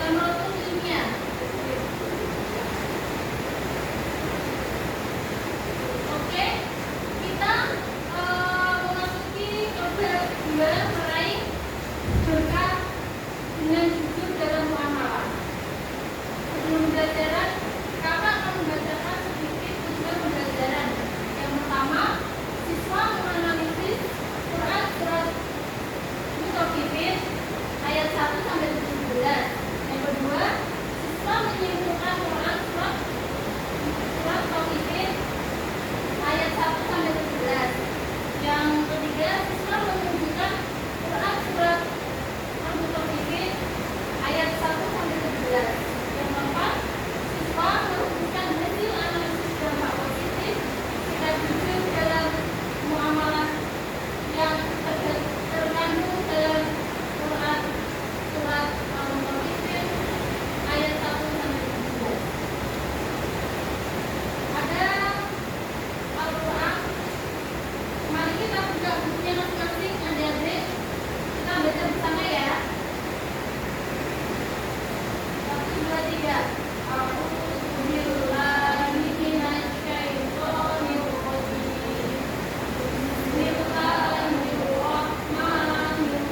Jamratul ilmiah. Oke, kita memasuki kepada kedua, meraih berkah dengan jujur dalam muamalah. Sebelum pembelajaran, kakak akan membacakan sedikit tujuan pembelajaran. Yang pertama, siswa menganalisis Quran surat Mutaffifin ayat 1 sampai 17. Yang kedua, siswa menyimpulkan Quran surat Mutaffifin ayat 1 sampai 17. Yang ketiga, siswa menunjukkan Quran surat Al-Mutaffifin ayat 1 sampai 17. Yang keempat, siswa merumuskan hasil analisis dampak positif sikap jujur dalam muamalah yang terkandung dalam Quran surat Al-Mutaffifin ayat 1 sampai 17. Ada Al-Quran. Mari kita buka bukunya masing-masing, adik-adik. Kita baca bersama ya. 1, 2, 3. A'udzubillahi minasyaitonir rajim. Bismillahirrahmanirrahim.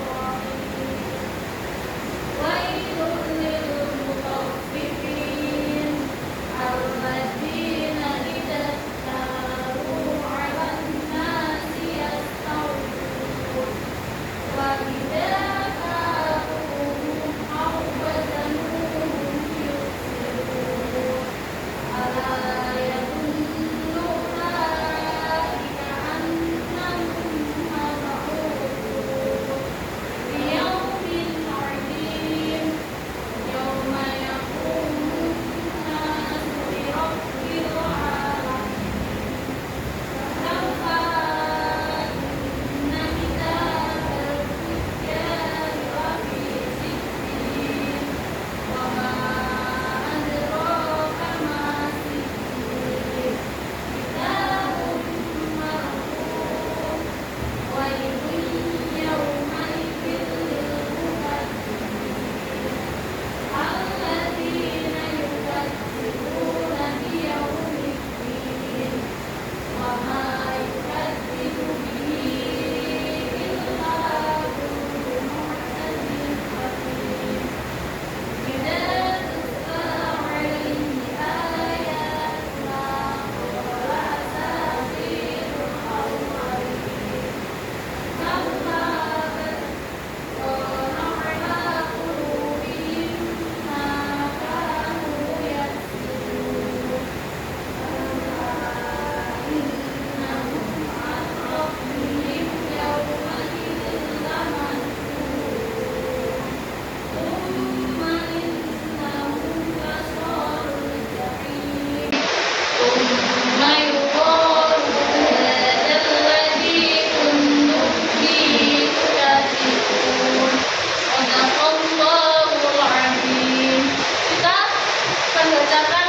Wailul lil mutaffifin alladzina idza talu 'alan nasi yastawfun wa idza kaluhum aw wazanuhum yukhsirun. Ala yadunnu ulaika annahum mab'utsun li yawmin 'adzim yawma yaqumun nasu li rabbil 'alamin. Kalla inna kitabal fujjari lafi sijjin wa ma adraka ma sijjin kitabun marqum wailun yawmaidzin lil mukazzibin alladzina yukadzibuna biyaumiddin wa ma yukadzibu bihi illa kullu mu'tadin athim. Idza tutla 'alaihi ayatuna qala asatirul awwalin. Kalla bal rana 'ala qulubihim ma kanu yaksibun. Innahum 'an rabbihim yawma'idhin lamanhun. Thumma innahum lasalul jahim. Thumma yuqalu hadzal ladzi kuntum bihi tukadzibun. Shadaqallahul 'azim. Kita akan bacakan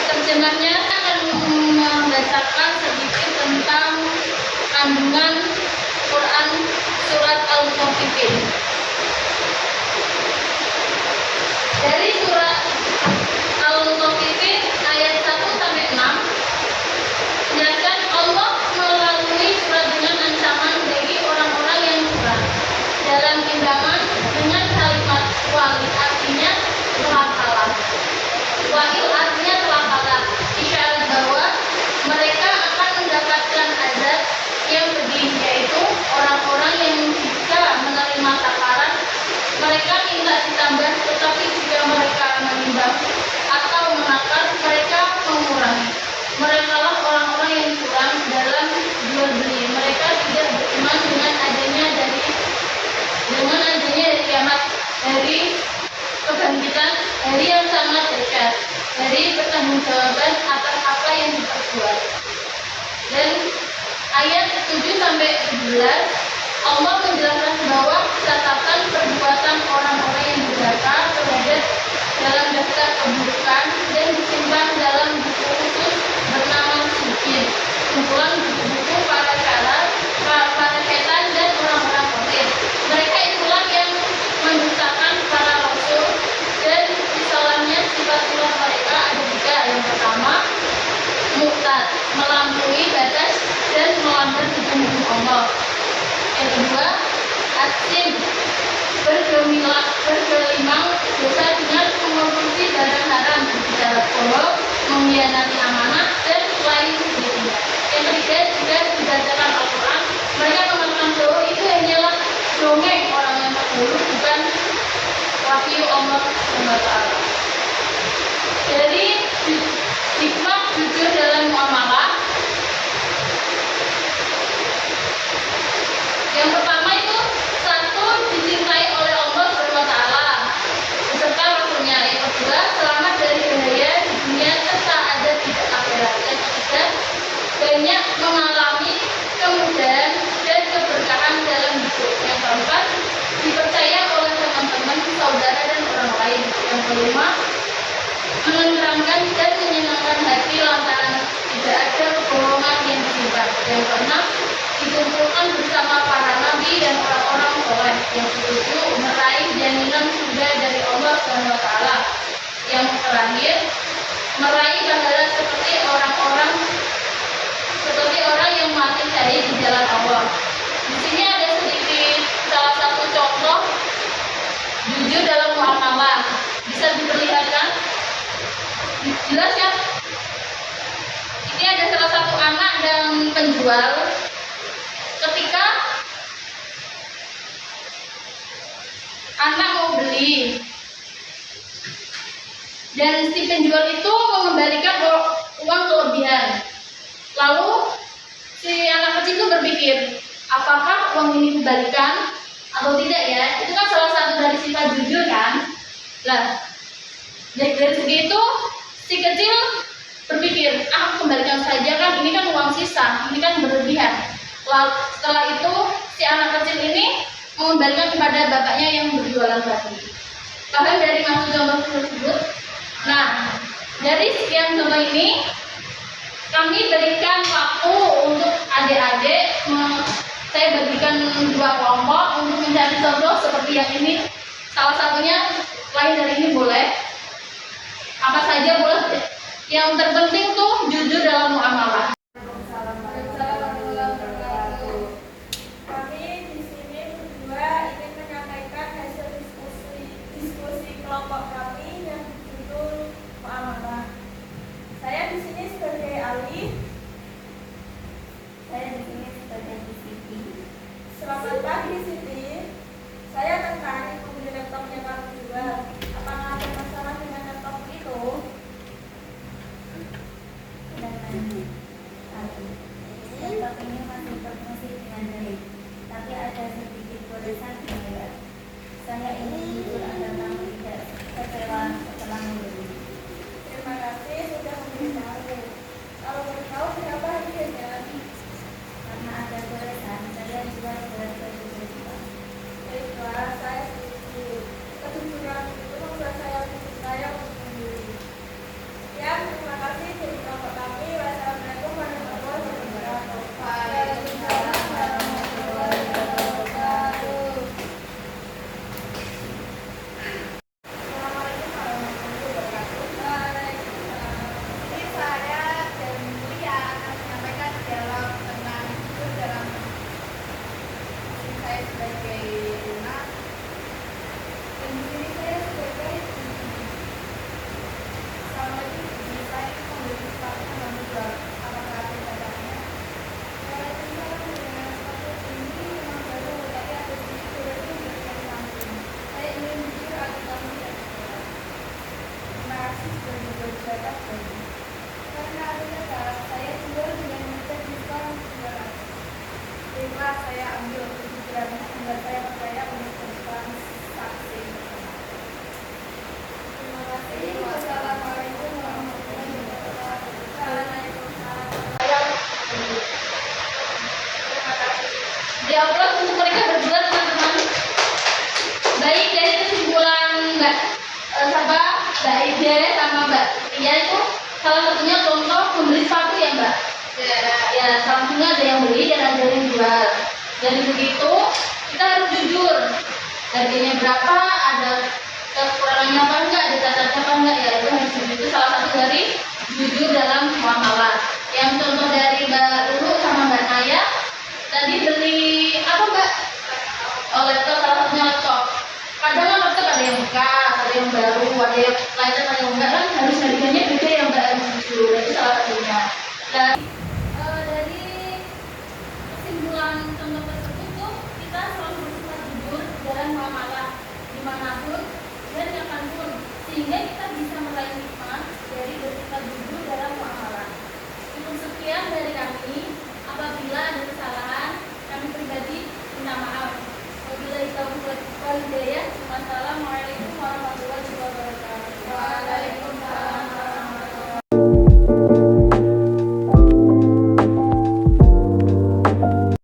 terjemahnya. Kita akan membacakan sedikit tentang kandungan Quran surat Al-Mutaffifin. Dari surat Al-Mutaffifin ayat 1 sampai 6 menjelaskan Allah melalui surat dengan ancaman bagi orang-orang yang curang dalam timbangan dengan kalimat wa'il, artinya telah kalah. Wa'il artinya telah kalah, isyarat bahwa mereka akan mendapatkan azab yang pedih, yaitu orang-orang yang jika menerima takaran mereka minta ditambah, tetapi jika mereka menimbang atau menakar mereka mengurangi. Mereka lah orang-orang yang curang dalam jual beli. Mereka tidak beriman dengan adanya dari kiamat, dari kebangkitan, hari yang sangat dahsyat, dari pertanggungjawaban atas apa yang diperbuat. Dan ayat 7 sampai 11 Allah menjelaskan bahwa catatan perbuatan orang-orang yang durhaka terhadap dalam daftar keburukan dan disimpan dalam buku khusus bernama Sijjin, kumpulan buku-buku para setan dan orang-orang kafir. Mereka itulah yang mendustakan para rasul wahyu Allah SWT. Jadi hikmah jujur dalam muamalah yang pertama itu, satu, dicintai oleh Allah SWT beserta Rasulnya. Yang kedua, selamat dari bahaya di dunia serta ada di akhirat. Yang ketiga, banyak mengalami kemudahan dan keberkahan dalam hidup. Yang keempat, dipercaya oleh teman-teman, saudara dan orang lain. Yang kelima, menenteramkan dan menyenangkan hati lantaran tidak ada kebohongan yang disimpan. Yang keenam, dikumpulkan bersama para nabi dan orang-orang soleh. Yang ketujuh, meraih jaminan surga dari Allah SWT. Yang terakhir, meraih pahala seperti orang yang mati syahid di jalan Allah. Di sini ada sedikit salah satu contoh jujur dalam muamalah. Bisa diperlihatkan? Jelas ya? Ini ada salah satu anak dan penjual. Ketika anak mau beli dan si penjual itu mengembalikan uang kelebihan, lalu si anak kecil itu berpikir, apakah uang ini dikembalikan atau tidak ya? Itu kan salah satu dari sifat jujur kan? Lah, dari segi itu si kecil berpikir, aku kembalikan saja kan, ini kan uang sisa, ini kan berlebihan. Lalu setelah itu si anak kecil ini mengembalikan kepada bapaknya yang berjualan tadi. Paham dari maksud contoh tersebut? Nah, dari sekian contoh ini kami berikan waktu untuk adik-adik. Saya berikan 2 kelompok untuk mencari contoh seperti yang ini. Salah satunya lain dari ini boleh, apa saja boleh. Yang terpenting tuh jujur dalam muamalah. Kami di sini berdua ingin menyampaikan hasil diskusi kelompok kami yang berjudul muamalah. Saya di sini sebagai Ali. Saya di sini sebagai Siti. Selamat pagi Siti. Saya tertarik membeli laptopnya Pak Jual. Apakah ada masalah dengan laptop itu? Laptop ini masih berfungsi dengan baik, tapi ada sedikit goresan di layar. Saya ingin jujur agar kamu tidak kecewa setelah membeli. Terima kasih sudah memberitahu. Kalau boleh tahu berapa harganya? Karena ada goresan, saya jual seharga 7 juta. Baiklah, saya setuju. Kejujuran itu membuat saya percaya untuk membeli. Ya, terima kasih dari kelompok kami. Wassalamualaikum warahmatullahi wabarakatuh. Waalaikumsalam warahmatullahi wabarakatuh. Assalamualaikum warahmatullahi wabarakatuh. Waalaikumsalam. Ini saya dan Mulia akan menyampaikan dialog tentang jujur dalam saya sebagai Luna dan di sini saya sebagai selama ini saya membeli sepatu yang menjual. Apakah ada dalamnya? Saya tinggal dengan sepatu ini memang baru, tapi ada sedikit durasi dari samping. Saya ingin jujur agar kamu tidak kecewa. Terima kasih sudah berbagi bagi. Karena harga dalam saya jual dengan harga diskon 200. Baiklah, saya ambil kejujurannya agar saya percaya untuk transaksi. Terima kasih. Wassalamualaikum warahmatullahi wabarakatuh. Waalaikumsalam. Terima kasih. Diupload untuk mereka berdua teman-teman. Baik, dari kesimpulan Mbak Ide sama Mbak Ria itu salah satunya contoh membeli sepatu ya Mbak. Ya, salah satunya ada yang beli dan ada yang jual. Dari begitu kita harus jujur. Harganya berapa, ada kekurangannya apa enggak, ada cacatnya apa enggak, ya itu harus jujur. Itu salah satu dari jujur dalam muamalah. Yang contoh dari Mbak Lulu sama Mbak Naya tadi beli apa Mbak? Oh, laptop, salah satunya laptop. Kadang kan laptop ada yang bekas, ada yang baru, ada yang lainnya, ada yang enggak, kan harus harganya beda yang Mbak harus jujur. Itu salah satunya. Dan dari kesimpulan contoh tersebut tuh kita selalu bersifat jujur dalam muamalah dimanapun dan nyaman pun, sehingga kita bisa meraih hikmah dari